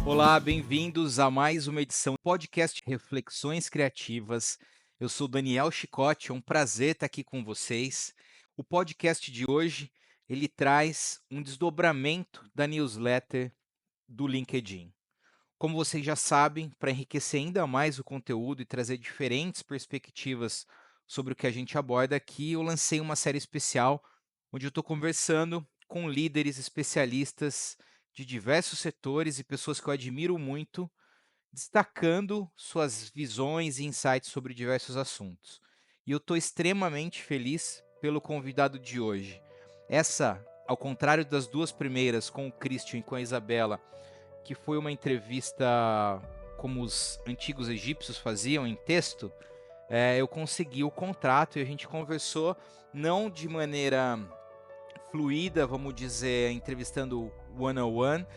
Olá, bem-vindos a mais uma edição do podcast Reflexões Criativas. Eu sou Daniel Chicotte, é um prazer estar aqui com vocês. O podcast de hoje, ele traz um desdobramento da newsletter do LinkedIn. Como vocês já sabem, para enriquecer ainda mais o conteúdo e trazer diferentes perspectivas sobre o que a gente aborda aqui, eu lancei uma série especial onde eu estou conversando com líderes especialistas de diversos setores e pessoas que eu admiro muito, destacando suas visões e insights sobre diversos assuntos. E eu estou extremamente feliz pelo convidado de hoje. Essa, ao contrário das duas primeiras, com o Christian e com a Isabela, que foi uma entrevista como os antigos egípcios faziam em texto, eu consegui o contrato e a gente conversou não de maneira fluida, vamos dizer, entrevistando one on one,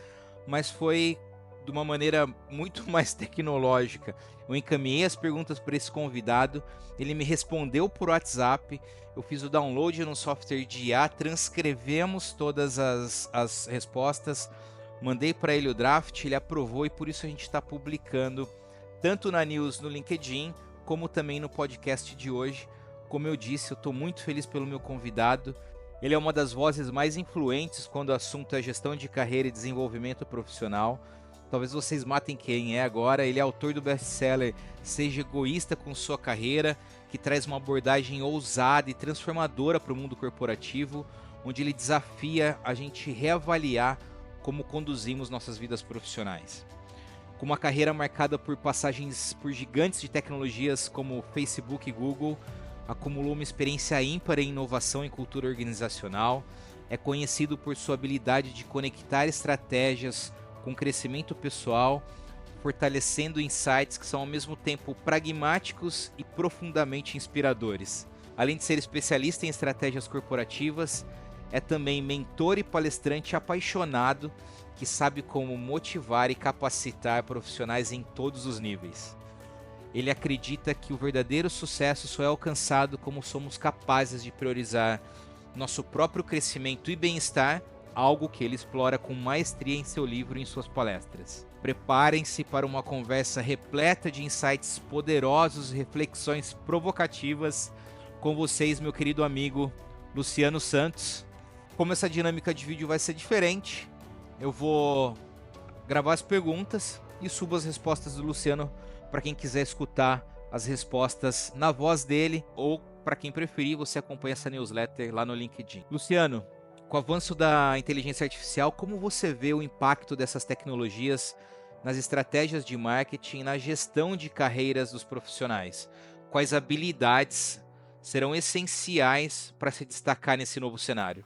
mas foi de uma maneira muito mais tecnológica. Eu encaminhei as perguntas para esse convidado, ele me respondeu por WhatsApp, eu fiz o download no software de IA, transcrevemos todas as respostas, mandei para ele o draft, ele aprovou e por isso a gente está publicando tanto na news no LinkedIn, como também no podcast de hoje. Como eu disse, eu estou muito feliz pelo meu convidado. Ele é uma das vozes mais influentes quando o assunto é gestão de carreira e desenvolvimento profissional. Talvez vocês matem quem é agora. Ele é autor do best-seller Seja Egoísta com Sua Carreira, que traz uma abordagem ousada e transformadora para o mundo corporativo, onde ele desafia a gente reavaliar como conduzimos nossas vidas profissionais. Com uma carreira marcada por passagens por gigantes de tecnologias como Facebook e Google, acumulou uma experiência ímpar em inovação e cultura organizacional, é conhecido por sua habilidade de conectar estratégias com crescimento pessoal, fortalecendo insights que são ao mesmo tempo pragmáticos e profundamente inspiradores. Além de ser especialista em estratégias corporativas, é também mentor e palestrante apaixonado que sabe como motivar e capacitar profissionais em todos os níveis. Ele acredita que o verdadeiro sucesso só é alcançado como somos capazes de priorizar nosso próprio crescimento e bem-estar, algo que ele explora com maestria em seu livro e em suas palestras. Preparem-se para uma conversa repleta de insights poderosos e reflexões provocativas com vocês, meu querido amigo Luciano Santos. Como essa dinâmica de vídeo vai ser diferente, eu vou gravar as perguntas e subo as respostas do Luciano para quem quiser escutar as respostas na voz dele ou para quem preferir, você acompanha essa newsletter lá no LinkedIn. Luciano, com o avanço da inteligência artificial, como você vê o impacto dessas tecnologias nas estratégias de marketing, na gestão de carreiras dos profissionais? Quais habilidades serão essenciais para se destacar nesse novo cenário?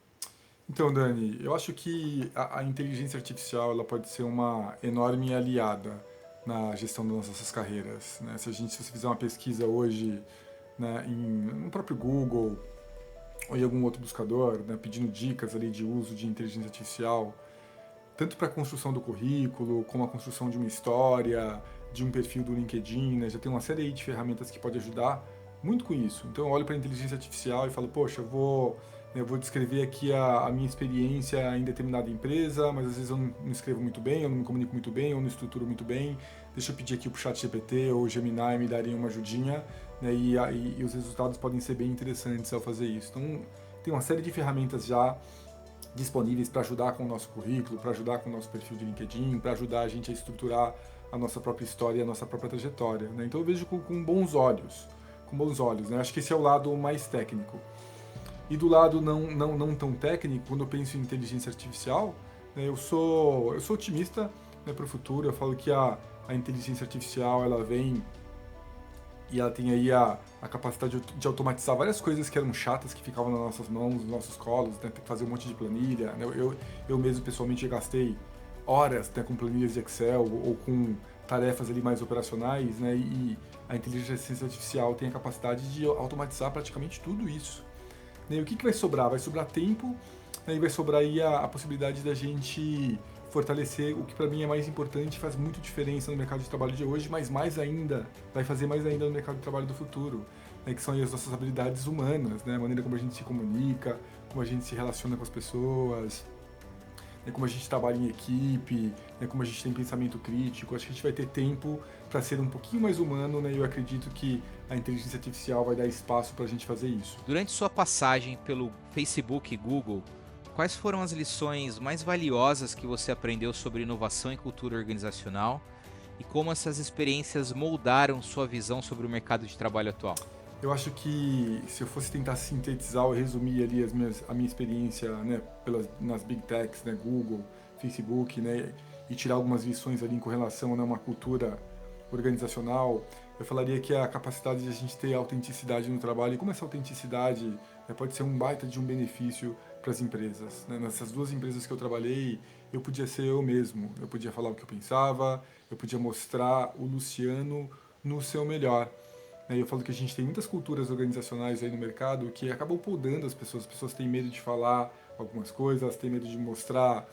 Então, Dani, eu acho que a inteligência artificial ela pode ser uma enorme aliada na gestão das nossas carreiras, né? Se você fizer uma pesquisa hoje, né, no próprio Google ou em algum outro buscador, né, pedindo dicas ali de uso de inteligência artificial, tanto para a construção do currículo, como a construção de uma história, de um perfil do LinkedIn, né, já tem uma série aí de ferramentas que pode ajudar muito com isso. Então eu olho para a inteligência artificial e falo, poxa, eu vou descrever aqui a minha experiência em determinada empresa, mas às vezes eu não escrevo muito bem, eu não me comunico muito bem, eu não estruturo muito bem. Deixa eu pedir aqui para o ChatGPT ou o Gemini me darem uma ajudinha, né, e os resultados podem ser bem interessantes ao fazer isso. Então tem uma série de ferramentas já disponíveis para ajudar com o nosso currículo, para ajudar com o nosso perfil de LinkedIn, para ajudar a gente a estruturar a nossa própria história e a nossa própria trajetória, né? Então eu vejo com bons olhos, né? Acho que esse é o lado mais técnico. E do lado não tão técnico, quando eu penso em inteligência artificial, né, eu sou otimista, né, para o futuro. Eu falo que a inteligência artificial ela vem e ela tem aí a capacidade de automatizar várias coisas que eram chatas, que ficavam nas nossas mãos, nos nossos colos, né? Ter que fazer um monte de planilha, né? Eu mesmo, pessoalmente, já gastei horas, né, com planilhas de Excel ou com tarefas ali mais operacionais, né? E a inteligência artificial tem a capacidade de automatizar praticamente tudo isso. Né? E o que vai sobrar? Vai sobrar tempo, né? E vai sobrar aí a possibilidade da gente fortalecer o que para mim é mais importante, faz muito diferença no mercado de trabalho de hoje, mas mais ainda, vai fazer mais ainda no mercado de trabalho do futuro, né, que são as nossas habilidades humanas, né, a maneira como a gente se comunica, como a gente se relaciona com as pessoas, como a gente trabalha em equipe, como a gente tem pensamento crítico. Acho que a gente vai ter tempo para ser um pouquinho mais humano, né? E eu acredito que a inteligência artificial vai dar espaço para a gente fazer isso. Durante sua passagem pelo Facebook e Google, quais foram as lições mais valiosas que você aprendeu sobre inovação e cultura organizacional e como essas experiências moldaram sua visão sobre o mercado de trabalho atual? Eu acho que se eu fosse tentar sintetizar ou resumir ali a minha experiência, né, nas Big Techs, né, Google, Facebook, né, e tirar algumas lições ali com relação, né, a uma cultura organizacional, eu falaria que a capacidade de a gente ter autenticidade no trabalho e como essa autenticidade, né, pode ser um baita de um benefício para as empresas. Né? Nessas duas empresas que eu trabalhei, eu podia ser eu mesmo, eu podia falar o que eu pensava, eu podia mostrar o Luciano no seu melhor. Né? Eu falo que a gente tem muitas culturas organizacionais aí no mercado que acabam podando as pessoas têm medo de falar algumas coisas, elas têm medo de mostrar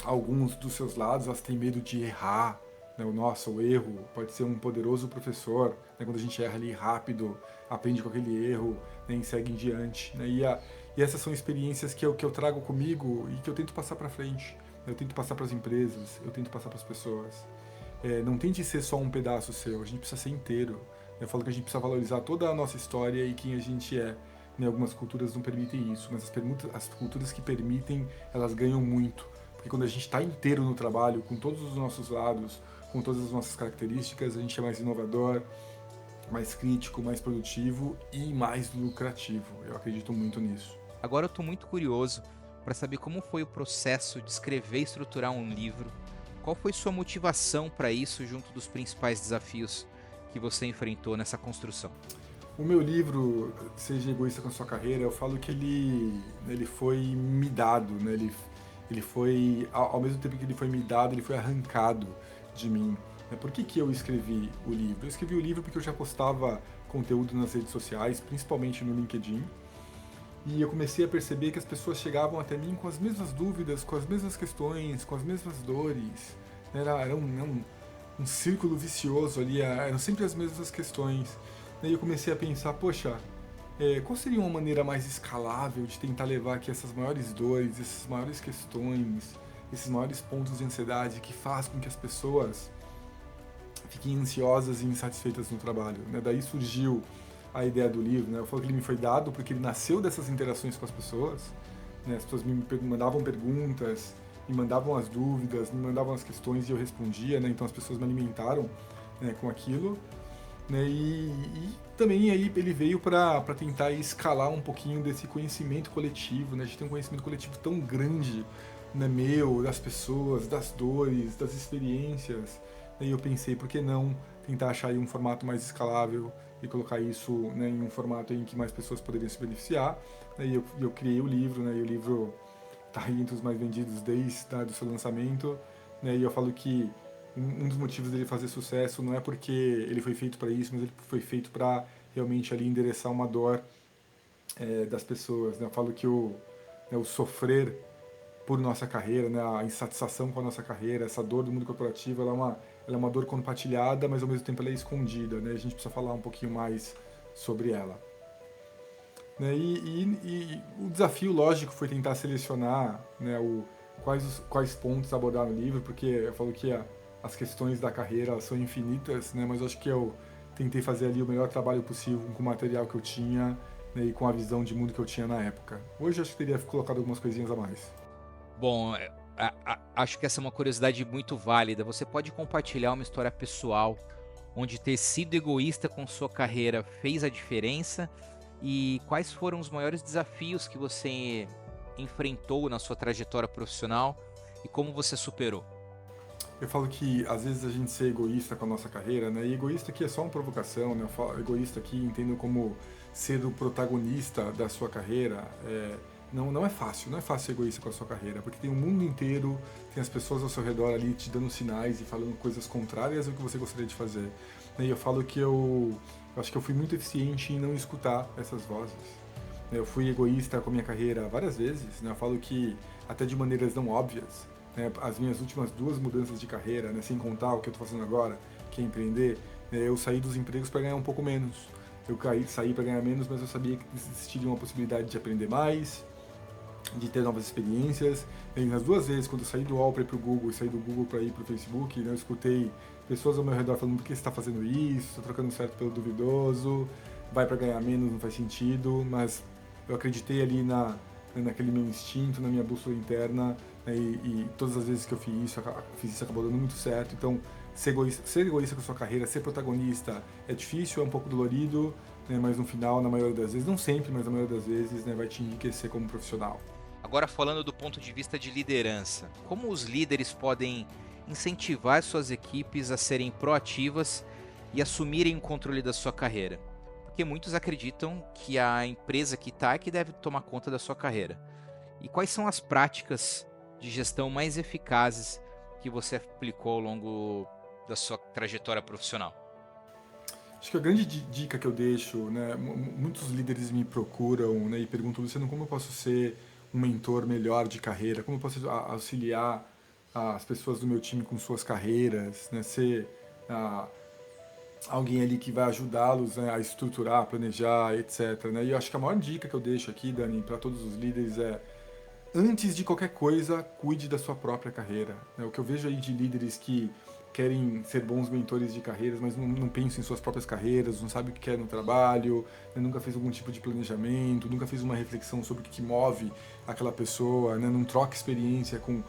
alguns dos seus lados, elas têm medo de errar. Né? O erro pode ser um poderoso professor, né? Quando a gente erra ali rápido, aprende com aquele erro, né? E segue em diante. Né? E essas são experiências que eu trago comigo e que eu tento passar para frente. Eu tento passar para as empresas, eu tento passar para as pessoas. Não tente ser só um pedaço seu, a gente precisa ser inteiro. Eu falo que a gente precisa valorizar toda a nossa história e quem a gente é. Né? Algumas culturas não permitem isso, mas as culturas que permitem, elas ganham muito. Porque quando a gente está inteiro no trabalho, com todos os nossos lados, com todas as nossas características, a gente é mais inovador, mais crítico, mais produtivo e mais lucrativo. Eu acredito muito nisso. Agora eu estou muito curioso para saber como foi o processo de escrever e estruturar um livro. Qual foi sua motivação para isso junto dos principais desafios que você enfrentou nessa construção? O meu livro, Seja Egoísta com a Sua Carreira, eu falo que ele foi me dado, né? Ele foi, ao mesmo tempo que ele foi me dado, ele foi arrancado de mim. Por que eu escrevi o livro? Eu escrevi o livro porque eu já postava conteúdo nas redes sociais, principalmente no LinkedIn, e eu comecei a perceber que as pessoas chegavam até mim com as mesmas dúvidas, com as mesmas questões, com as mesmas dores. Era um círculo vicioso ali, eram sempre as mesmas questões. Daí eu comecei a pensar, poxa, qual seria uma maneira mais escalável de tentar levar aqui essas maiores dores, essas maiores questões, esses maiores pontos de ansiedade que faz com que as pessoas fiquem ansiosas e insatisfeitas no trabalho. Né? Daí surgiu a ideia do livro. Né? Eu falo que ele me foi dado porque ele nasceu dessas interações com as pessoas. Né? As pessoas me mandavam perguntas, me mandavam as dúvidas, me mandavam as questões e eu respondia. Né? Então as pessoas me alimentaram, né, com aquilo. Né? E também aí ele veio para tentar escalar um pouquinho desse conhecimento coletivo. Né? A gente tem um conhecimento coletivo tão grande, né, meu, das pessoas, das dores, das experiências. Daí eu pensei, por que não tentar achar aí um formato mais escalável e colocar isso, né, em um formato em que mais pessoas poderiam se beneficiar. Daí eu criei o livro, né, e o livro está aí entre os mais vendidos desde o seu lançamento. Né, e eu falo que um dos motivos dele fazer sucesso não é porque ele foi feito para isso, mas ele foi feito para realmente ali endereçar uma dor das pessoas. Né? Eu falo que o sofrer por nossa carreira, né? A insatisfação com a nossa carreira, essa dor do mundo corporativo, ela é uma dor compartilhada, mas ao mesmo tempo ela é escondida, né? A gente precisa falar um pouquinho mais sobre ela. Né? E o desafio, lógico, foi tentar selecionar, né, quais pontos abordar no livro, porque eu falo que as questões da carreira elas são infinitas, né? Mas eu acho que eu tentei fazer ali o melhor trabalho possível com o material que eu tinha, né, e com a visão de mundo que eu tinha na época. Hoje eu acho que teria colocado algumas coisinhas a mais. Bom, acho que essa é uma curiosidade muito válida. Você pode compartilhar uma história pessoal onde ter sido egoísta com sua carreira fez a diferença? E quais foram os maiores desafios que você enfrentou na sua trajetória profissional e como você superou? Eu falo que às vezes a gente ser egoísta com a nossa carreira, né? E egoísta aqui é só uma provocação, né? Eu falo, egoísta aqui entendo como ser o protagonista da sua carreira. Não é fácil, não é fácil ser egoísta com a sua carreira, porque tem o mundo inteiro, tem as pessoas ao seu redor ali te dando sinais e falando coisas contrárias ao que você gostaria de fazer. E eu falo que eu acho que eu fui muito eficiente em não escutar essas vozes. Eu fui egoísta com a minha carreira várias vezes, né? Eu falo que até de maneiras não óbvias. Né? As minhas últimas 2 mudanças de carreira, né? Sem contar o que eu estou fazendo agora, que é empreender, né? Eu saí dos empregos para ganhar um pouco menos. Saí para ganhar menos, mas eu sabia que existiria uma possibilidade de aprender mais, de ter novas experiências. E nas duas vezes, quando eu saí do UOL para ir para o Google e saí do Google para ir para o Facebook, né, eu escutei pessoas ao meu redor falando: por que você está fazendo isso? Está trocando certo pelo duvidoso, vai para ganhar menos, não faz sentido. Mas eu acreditei ali naquele meu instinto, na minha bússola interna, né, e todas as vezes que eu fiz isso acabou dando muito certo. Então, ser egoísta com a sua carreira, ser protagonista é difícil, é um pouco dolorido, né, mas no final, na maioria das vezes, não sempre, mas na maioria das vezes, né, vai te enriquecer como profissional. Agora, falando do ponto de vista de liderança, como os líderes podem incentivar suas equipes a serem proativas e assumirem o controle da sua carreira? Porque muitos acreditam que a empresa que está é que deve tomar conta da sua carreira. E quais são as práticas de gestão mais eficazes que você aplicou ao longo da sua trajetória profissional? Acho que a grande dica que eu deixo, né, muitos líderes me procuram, né, e perguntam: Luciano, como eu posso ser um mentor melhor de carreira? Como eu posso auxiliar as pessoas do meu time com suas carreiras, né, ser ah, alguém ali que vai ajudá-los, né, a estruturar, planejar, etc. Né? E eu acho que a maior dica que eu deixo aqui, Dani, para todos os líderes é: antes de qualquer coisa, cuide da sua própria carreira. Né? O que eu vejo aí de líderes que querem ser bons mentores de carreiras, mas não pensam em suas próprias carreiras, não sabem o que quer no trabalho, né? Nunca fez algum tipo de planejamento, nunca fez uma reflexão sobre o que move aquela pessoa, né? Não troca experiência com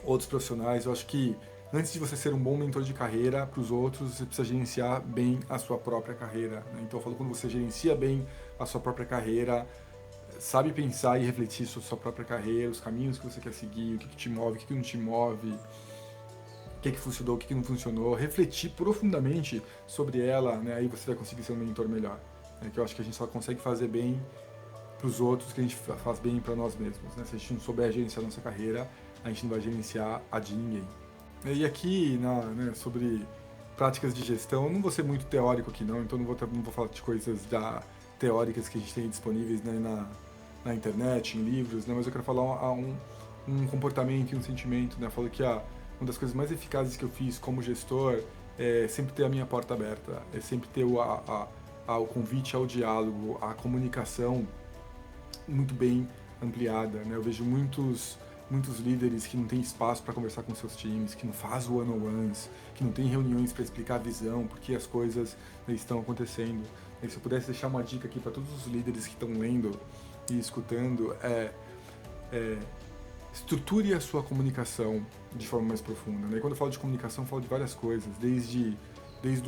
outros profissionais. Eu acho que antes de você ser um bom mentor de carreira para os outros, você precisa gerenciar bem a sua própria carreira. Né? Então eu falo, quando você gerencia bem a sua própria carreira, sabe pensar e refletir sobre a sua própria carreira, os caminhos que você quer seguir, o que te move, o que não te move, o que funcionou, o que não funcionou, refletir profundamente sobre ela, né? Aí você vai conseguir ser um mentor melhor. Né? Que eu acho que a gente só consegue fazer bem para os outros que a gente faz bem para nós mesmos. Né? Se a gente não souber gerenciar a nossa carreira, a gente não vai gerenciar a de ninguém. E aqui, né, sobre práticas de gestão, eu não vou ser muito teórico aqui não, então não vou falar de coisas teóricas que a gente tem disponíveis, né, na internet, em livros, né, mas eu quero falar um comportamento e um sentimento. Né? Eu falo que uma das coisas mais eficazes que eu fiz como gestor é sempre ter a minha porta aberta, é sempre ter o convite ao diálogo, a comunicação muito bem ampliada. Né? Eu vejo muitos líderes que não têm espaço para conversar com seus times, que não fazem one-on-ones, que não tem reuniões para explicar a visão, porque as coisas, né, estão acontecendo. E se eu pudesse deixar uma dica aqui para todos os líderes que estão lendo e escutando, estruture a sua comunicação de forma mais profunda. Né? E quando eu falo de comunicação, eu falo de várias coisas, desde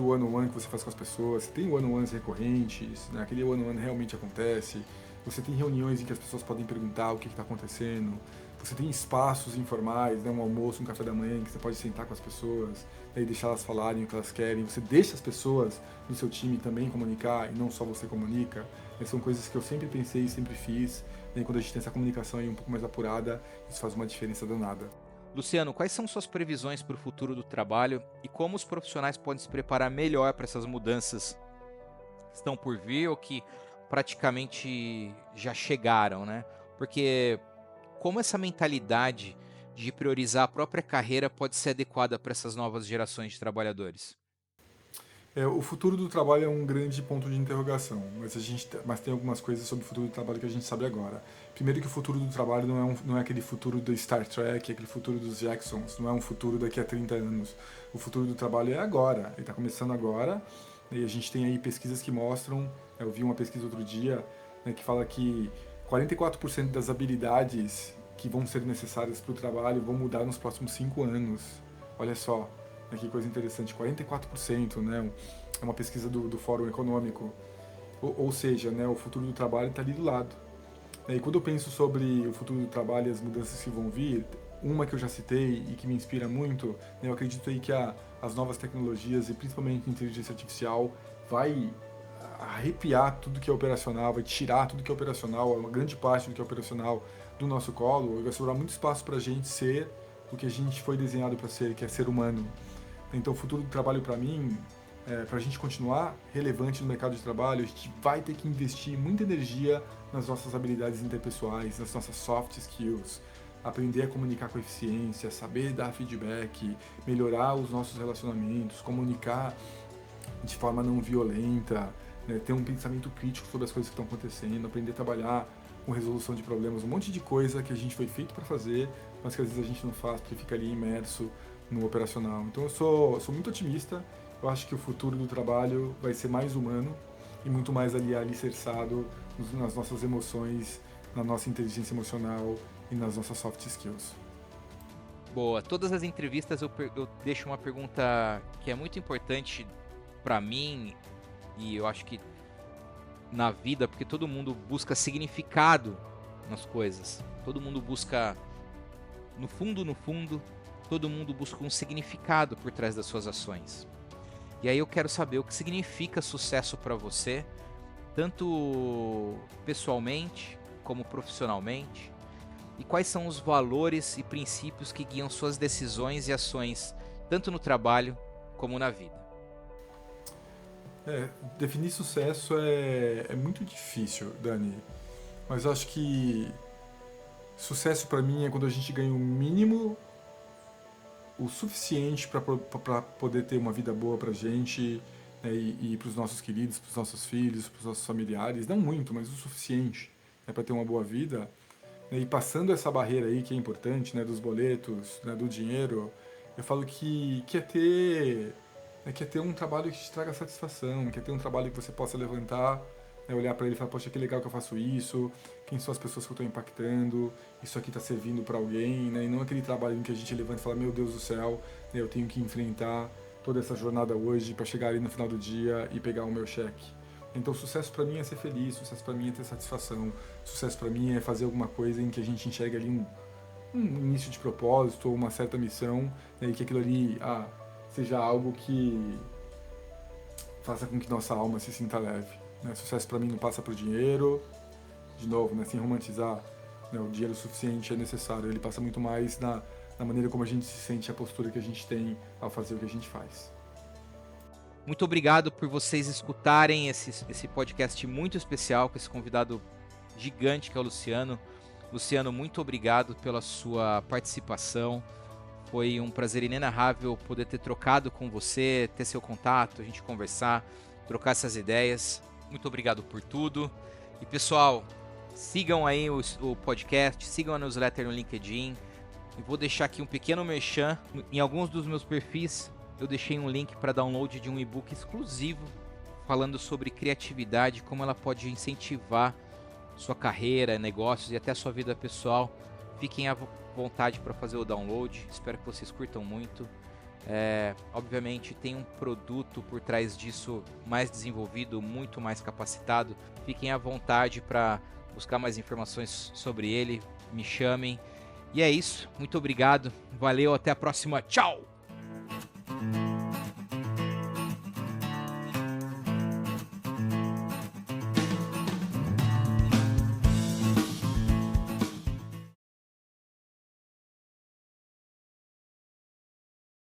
o one-on-one que você faz com as pessoas. Você tem one-on-ones recorrentes, né? Aquele one-on-one realmente acontece. Você tem reuniões em que as pessoas podem perguntar o que está acontecendo. Você tem espaços informais, né? Um almoço, um café da manhã, que você pode sentar com as pessoas, né? E deixar elas falarem o que elas querem. Você deixa as pessoas do seu time também comunicar, e não só você comunica. São coisas que eu sempre pensei e sempre fiz. E quando a gente tem essa comunicação aí um pouco mais apurada, isso faz uma diferença danada. Luciano, quais são suas previsões para o futuro do trabalho e como os profissionais podem se preparar melhor para essas mudanças que estão por vir ou que praticamente já chegaram, né? Porque como essa mentalidade de priorizar a própria carreira pode ser adequada para essas novas gerações de trabalhadores? O futuro do trabalho é um grande ponto de interrogação, mas tem algumas coisas sobre o futuro do trabalho que a gente sabe agora. Primeiro, que o futuro do trabalho não é aquele futuro do Star Trek, aquele futuro dos Jacksons, não é um futuro daqui a 30 anos. O futuro do trabalho é agora, ele está começando agora, e a gente tem aí pesquisas que mostram, eu vi uma pesquisa outro dia, né, que fala que 44% das habilidades que vão ser necessárias para o trabalho vão mudar nos próximos 5 anos. Olha só, que coisa interessante, 44%, né? É uma pesquisa do Fórum Econômico. Ou seja, né, o futuro do trabalho está ali do lado. E quando eu penso sobre o futuro do trabalho e as mudanças que vão vir, uma que eu já citei e que me inspira muito, né, eu acredito aí que as novas tecnologias e principalmente a inteligência artificial vai arrepiar tudo que é operacional, vai tirar tudo que é operacional, uma grande parte do que é operacional do nosso colo, e vai sobrar muito espaço para a gente ser o que a gente foi desenhado para ser, que é ser humano. Então, o futuro do trabalho, para mim, para a gente continuar relevante no mercado de trabalho, a gente vai ter que investir muita energia nas nossas habilidades interpessoais, nas nossas soft skills, aprender a comunicar com eficiência, saber dar feedback, melhorar os nossos relacionamentos, comunicar de forma não violenta, né, ter um pensamento crítico sobre as coisas que estão acontecendo, aprender a trabalhar com resolução de problemas, um monte de coisa que a gente foi feito para fazer, mas que às vezes a gente não faz porque fica ali imerso no operacional. Então eu sou muito otimista, eu acho que o futuro do trabalho vai ser mais humano e muito mais ali alicerçado nas nossas emoções, na nossa inteligência emocional e nas nossas soft skills. Boa. Todas as entrevistas eu deixo uma pergunta que é muito importante para mim e eu acho que na vida, porque todo mundo busca significado nas coisas. Todo mundo busca, no fundo, todo mundo busca um significado por trás das suas ações. E aí eu quero saber o que significa sucesso para você, tanto pessoalmente como profissionalmente, e quais são os valores e princípios que guiam suas decisões e ações, tanto no trabalho como na vida. Definir sucesso é muito difícil, Dani, mas eu acho que sucesso para mim é quando a gente ganha o mínimo, o suficiente para poder ter uma vida boa pra gente, né, e para os nossos queridos, para os nossos filhos, para os nossos familiares, não muito, mas o suficiente, né, para ter uma boa vida, né, e passando essa barreira aí que é importante, né, dos boletos, né, do dinheiro, eu falo que quer ter um trabalho que te traga satisfação, quer ter um trabalho que você possa levantar, né, olhar para ele e falar, poxa, que legal que eu faço isso, quem são as pessoas que eu estou impactando, isso aqui está servindo para alguém, né, e não aquele trabalho em que a gente levanta e fala, meu Deus do céu, né, eu tenho que enfrentar toda essa jornada hoje para chegar ali no final do dia e pegar o meu cheque. Então, sucesso para mim é ser feliz, sucesso para mim é ter satisfação, sucesso para mim é fazer alguma coisa em que a gente enxerga ali um início de propósito ou uma certa missão, né, e que aquilo ali seja algo que faça com que nossa alma se sinta leve. Né? Sucesso para mim não passa por dinheiro, de novo, né, sem romantizar, né, o dinheiro suficiente é necessário, ele passa muito mais na maneira como a gente se sente, a postura que a gente tem ao fazer o que a gente faz. Muito obrigado por vocês escutarem esse podcast muito especial com esse convidado gigante que é o Luciano. Luciano, muito obrigado pela sua participação. Foi um prazer inenarrável poder ter trocado com você, ter seu contato, a gente conversar, trocar essas ideias. Muito obrigado por tudo. E pessoal, sigam aí o podcast, sigam a newsletter no LinkedIn. E vou deixar aqui um pequeno merchan. Em alguns dos meus perfis, eu deixei um link para download de um e-book exclusivo falando sobre criatividade, como ela pode incentivar sua carreira, negócios e até sua vida pessoal. Fiquem à vontade para fazer o download, espero que vocês curtam muito. Obviamente tem um produto por trás disso mais desenvolvido, muito mais capacitado. Fiquem à vontade para buscar mais informações sobre ele, me chamem. E é isso, muito obrigado, valeu, até a próxima, tchau!